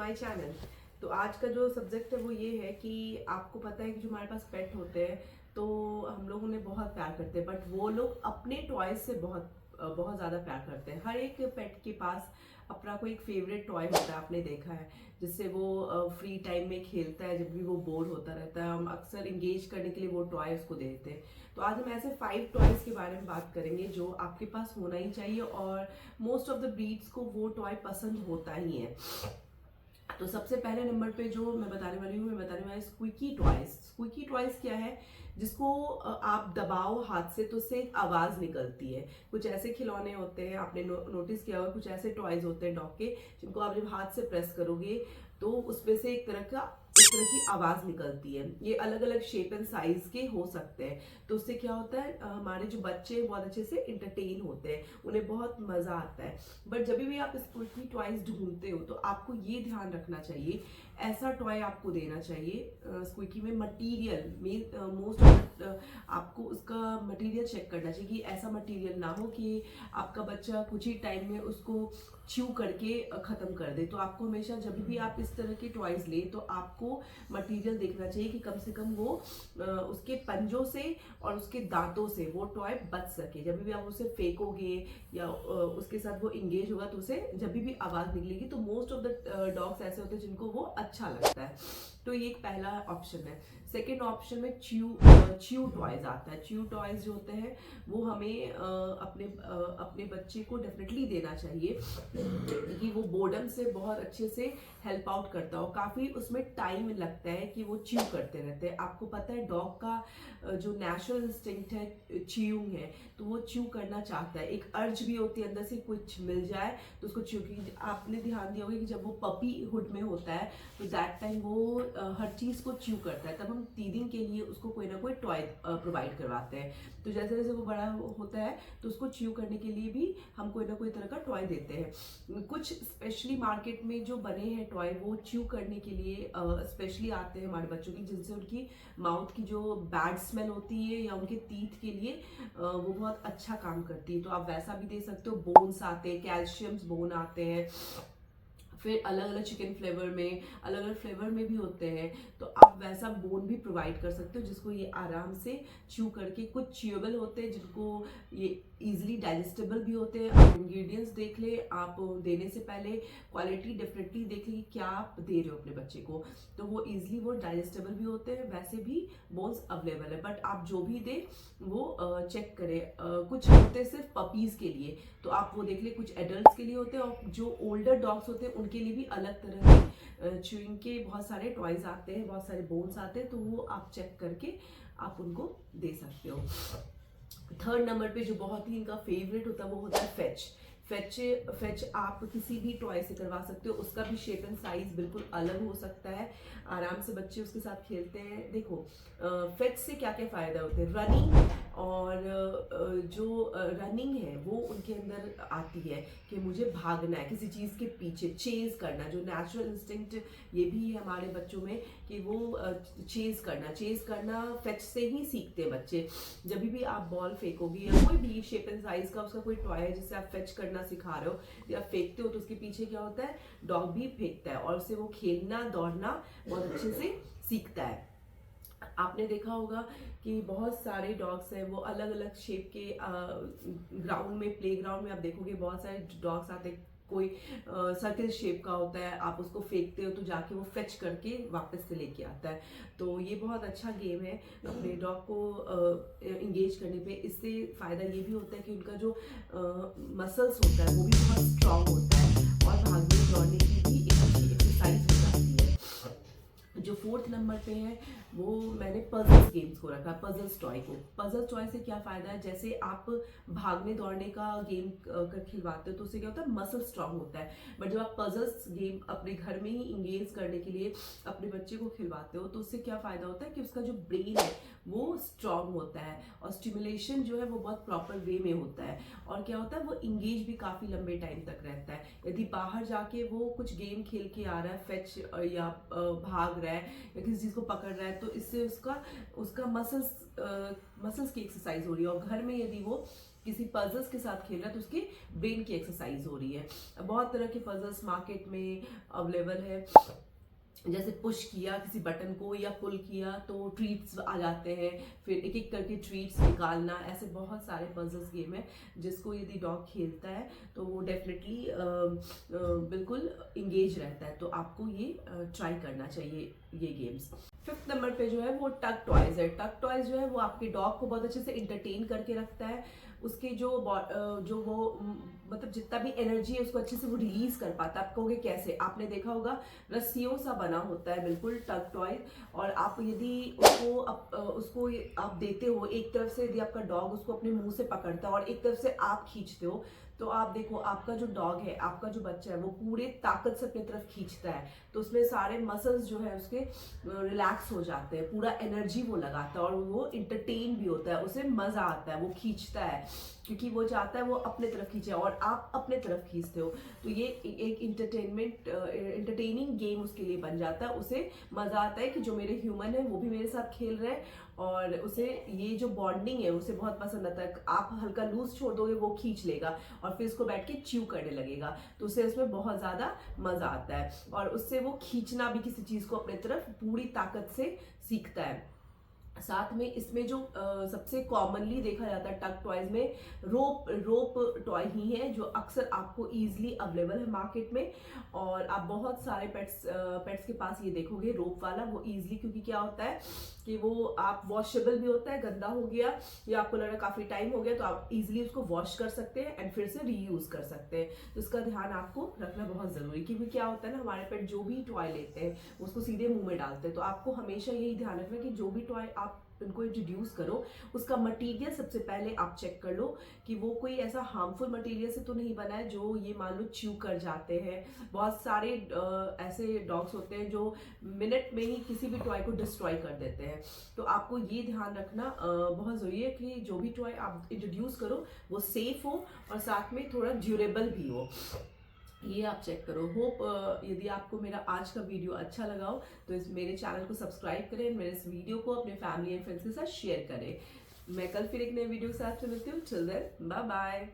My channel. तो आज का जो सब्जेक्ट है वो ये है कि आपको पता है कि जो हमारे पास पेट होते हैं तो हम लोग उन्हें बहुत प्यार करते हैं, बट वो लोग अपने टॉयज से बहुत ज़्यादा प्यार करते हैं। हर एक पेट के पास अपना कोई एक फेवरेट टॉय होता है, आपने देखा है, जिससे वो फ्री टाइम में खेलता है। जब भी वो बोर होता रहता है हम अक्सर इंगेज करने के लिए वो टॉय उसको दे देते हैं। तो आज हम ऐसे 5 टॉयज के बारे में बात करेंगे जो आपके पास होना ही चाहिए और मोस्ट ऑफ द ब्रीड्स को वो टॉय पसंद होता ही है। तो सबसे पहले नंबर पे जो मैं बताने वाली हूँ, मैं बताने वाली स्क्विकी टॉयज। स्क्विकी टॉयज क्या है? जिसको आप दबाओ हाथ से तो उससे एक आवाज निकलती है। कुछ ऐसे खिलौने होते हैं, आपने नोटिस किया होगा, कुछ ऐसे टॉयज होते हैं डॉग के जिनको आप जब हाथ से प्रेस करोगे तो उसमें से एक तरह की आवाज निकलती है। ये अलग अलग शेप एंड साइज के हो सकते हैं। तो उससे क्या होता है, हमारे जो बच्चे बहुत अच्छे से इंटरटेन होते हैं, उन्हें बहुत मजा आता है। बट जब भी आप स्क्विकी टॉयज ढूंढते हो तो आपको ये ध्यान रखना चाहिए, ऐसा टॉय आपको देना चाहिए स्क्विकी में मटेरियल में मोस्ट आपको उसका मटेरियल चेक करना चाहिए कि ऐसा मटेरियल ना हो कि आपका बच्चा कुछ ही टाइम में उसको च्यू करके खत्म कर दे। तो आपको हमेशा जब भी आप इस तरह के टॉयज ले तो आपको मटेरियल देखना चाहिए कि कम से कम वो उसके पंजों से और उसके दांतों से वो टॉय बच सके। जब भी आप उसे फेंकोगे या उसके साथ वो इंगेज होगा तो उसे जब भी आवाज निकलेगी। तो मोस्ट ऑफ द डॉग्स ऐसे होते हैं जिनको वो अच्छा लगता है। तो ये एक पहला ऑप्शन है। सेकेंड ऑप्शन में च्यू टॉयज आता है। च्यू टॉयज जो होते हैं वो हमें अपने बच्चे को डेफिनेटली देना चाहिए कि वो बोर्डम से बहुत अच्छे से हेल्प आउट करता हो। काफी उसमें टाइम लगता है कि वो च्यू करते रहते हैं। आपको पता है डॉग का जो नेचुरल इंस्टिंक्ट है च्यूइंग है, तो वो च्यू करना चाहता है। एक अर्ज भी होती है अंदर से कुछ मिल जाए तो उसको च्यू की। आपने ध्यान दिया होगा कि जब वो पपी हुड में होता है तो दैट टाइम वो हर चीज को च्यू करता है। तब हम टीदिंग के लिए उसको कोई ना कोई टॉय प्रोवाइड करवाते हैं। तो जैसे जैसे वो बड़ा होता है तो उसको च्यू करने के लिए भी हम कोई ना कोई तरह का टॉय देते हैं। कुछ स्पेशली मार्केट में जो बने हैं टॉय वो च्यू करने के लिए स्पेशली आते हैं हमारे बच्चों की, जिनसे उनकी माउथ की जो बैड स्मेल होती है या उनके टीथ के लिए वो बहुत अच्छा काम करती है। तो आप वैसा भी दे सकते हो। बोन्स आते हैं, कैल्शियम्स बोन आते हैं, फिर अलग अलग चिकन फ्लेवर में, अलग अलग फ्लेवर में भी होते हैं। तो आप वैसा बोन भी प्रोवाइड कर सकते हो जिसको ये आराम से च्यू करके। कुछ च्यूएबल होते हैं जिनको ये इजीली डाइजेस्टेबल भी होते हैं। आप इंग्रेडिएंट्स देख ले, आप देने से पहले क्वालिटी डेफिनेटली देख ले कि क्या आप दे रहे हो अपने बच्चे को। तो वो इजीली वो डाइजेस्टेबल भी होते हैं। वैसे भी बोन्स अवेलेबल है, बट आप जो भी दे वो चेक करें। कुछ होते हैं सिर्फ पपीज के लिए, तो आप वो देख ले। कुछ एडल्ट्स के लिए होते हैं और जो ओल्डर डॉग्स होते हैं उनके लिए भी अलग तरह के च्यूइंग के बहुत सारे टॉयज आते हैं, बहुत सारे बोन्स आते हैं। तो वो आप चेक करके आप उनको दे सकते हो। थर्ड नंबर पे जो बहुत ही इनका फेवरेट होता है वो होता है फेच। फेच फेच आप किसी भी टॉय से करवा सकते हो। उसका भी शेप एंड साइज बिल्कुल अलग हो सकता है। आराम से बच्चे उसके साथ खेलते हैं। देखो फेच से क्या क्या फायदा होते हैं। रनिंग, और जो रनिंग है वो उनके अंदर आती है कि मुझे भागना है किसी चीज के पीछे, चेज करना। जो नेचुरल इंस्टिंक्ट ये भी है हमारे बच्चों में कि वो चेज करना फेच से ही सीखते हैं बच्चे। जब भी आप बॉल फेंकोगे या कोई भी शेप एंड साइज का उसका कोई टॉय है जिससे आप फेच करना सिखा रहे हो या फेंकते हो, तो उसके पीछे क्या होता है, डॉग भी फेंकता है और उससे वो खेलना दौड़ना बहुत अच्छे से सीखता है। आपने देखा होगा कि बहुत सारे डॉग्स हैं वो अलग अलग शेप के ग्राउंड में, प्ले ग्राउंड में आप देखोगे बहुत सारे डॉग्स आते हैं। कोई सर्किल शेप का होता है, आप उसको फेंकते हो तो जाके वो फेच करके वापस से लेके आता है। तो ये बहुत अच्छा गेम है अपने डॉग को इंगेज करने पे। इससे फायदा ये भी होता है कि उनका जो मसल्स होता है वो भी बहुत स्ट्रांग होता है और भागने दौड़ने की भी एक अच्छी एक्सरसाइज हो जाती है। जो फोर्थ नंबर पे है वो मैंने पजल्स गेम्स को रखा। पजल्स टॉय को, पजल्स टॉय से क्या फायदा है, जैसे आप भागने दौड़ने का गेम खिलवाते हो तो उससे क्या होता है, मसल स्ट्रांग होता है। बट जब आप पजल्स गेम अपने घर में ही इंगेज करने के लिए अपने बच्चे को खिलवाते हो तो उससे क्या फायदा होता है कि उसका जो ब्रेन है वो स्ट्रांग होता है और स्टिमुलेशन जो है वो बहुत प्रॉपर वे में होता है। और क्या होता है, वो इंगेज भी काफी लंबे टाइम तक रहता है। यदि बाहर जाके वो कुछ गेम खेल के आ रहा है, फेच या भाग रहा है या किसी चीज को पकड़ रहा है, तो इससे उसका उसका मसल्स की एक्सरसाइज हो रही है। और घर में यदि वो किसी पजल्स के साथ खेल रहा है तो उसकी ब्रेन की एक्सरसाइज हो रही है। बहुत तरह के पजल्स मार्केट में अवेलेबल है, जैसे पुश किया किसी बटन को या पुल किया तो ट्रीट्स आ जाते हैं, फिर एक एक करके ट्रीट्स निकालना, ऐसे बहुत सारे पजल्स गेम है जिसको यदि डॉग खेलता है तो वो डेफिनेटली बिल्कुल इंगेज रहता है। तो आपको ये ट्राई करना चाहिए ये गेम्स। 5th नंबर पे जो है वो टग टॉयज है। टग टॉयज जो है वो आपके डॉग को बहुत अच्छे से इंटरटेन करके रखता है, उसके जो वो मतलब जितना भी एनर्जी है उसको अच्छे से वो रिलीज कर पाता है। आप कहोगे कैसे? आपने देखा होगा रस्सियों सा बना होता है बिल्कुल टग टॉय, और आप यदि उसको आप देते हो, एक तरफ से यदि आपका डॉग उसको अपने मुंह से पकड़ता है और एक तरफ से आप खींचते हो, तो आप देखो आपका जो डॉग है, आपका जो बच्चा है वो पूरे ताकत से अपनी तरफ खींचता है, तो उसमें सारे मसल्स जो है उसके रिलैक्स हो जाते हैं, पूरा एनर्जी वो लगाता है और वो इंटरटेन भी होता है, उसे मजा आता है, वो खींचता है क्योंकि वो चाहता है वो अपने तरफ खींचे और आप अपने तरफ खींचते हो। तो ये एक इंटरटेनिंग गेम उसके लिए बन जाता है, उसे मजा आता है कि जो मेरे ह्यूमन है वो भी मेरे साथ खेल रहे हैं, और उसे ये जो बॉन्डिंग है उसे बहुत पसंद आता है। आप हल्का लूज छोड़ दोगे वो खींच लेगा और फिर इसको बैठ के च्यू करने लगेगा, तो उसे उसमें बहुत ज्यादा मजा आता है और उससे वो खींचना भी किसी चीज को अपने तरफ पूरी ताकत से सीखता है। साथ में इसमें जो सबसे कॉमनली देखा जाता है टग टॉयज में, रोप टॉय ही है जो अक्सर आपको इजीली अवेलेबल है मार्केट में, और आप बहुत सारे पेट्स के पास ये देखोगे रोप वाला, वो इजीली, क्योंकि क्या होता है कि वो आप वॉशेबल भी होता है, गंदा हो गया या आपको लग रहा है काफी टाइम हो गया तो आप इजीली उसको वॉश कर सकते हैं एंड फिर से रीयूज कर सकते हैं। तो इसका ध्यान आपको रखना बहुत जरूरी, क्योंकि क्या होता है ना, हमारे पेट जो भी टॉय लेते हैं उसको सीधे मुंह में डालते हैं, तो आपको हमेशा यही ध्यान रखना कि जो भी टॉय आप उनको इंट्रोड्यूस करो उसका मटेरियल सबसे पहले आप चेक कर लो कि वो कोई ऐसा हार्मफुल मटेरियल से तो नहीं बना है जो ये मान लो च्यू कर जाते हैं। बहुत सारे ऐसे डॉग्स होते हैं जो मिनट में ही किसी भी टॉय को डिस्ट्रॉय कर देते हैं, तो आपको ये ध्यान रखना बहुत जरूरी है कि जो भी टॉय आप इंट्रोड्यूस करो वो सेफ हो और साथ में थोड़ा ड्यूरेबल भी हो, ये आप चेक करो। होप यदि आपको मेरा आज का वीडियो अच्छा लगा हो तो इस मेरे चैनल को सब्सक्राइब करें, मेरे इस वीडियो को अपने फैमिली एंड फ्रेंड्स के साथ शेयर करें। मैं कल फिर एक नए वीडियो के साथ मिलती हूँ। Till then bye bye.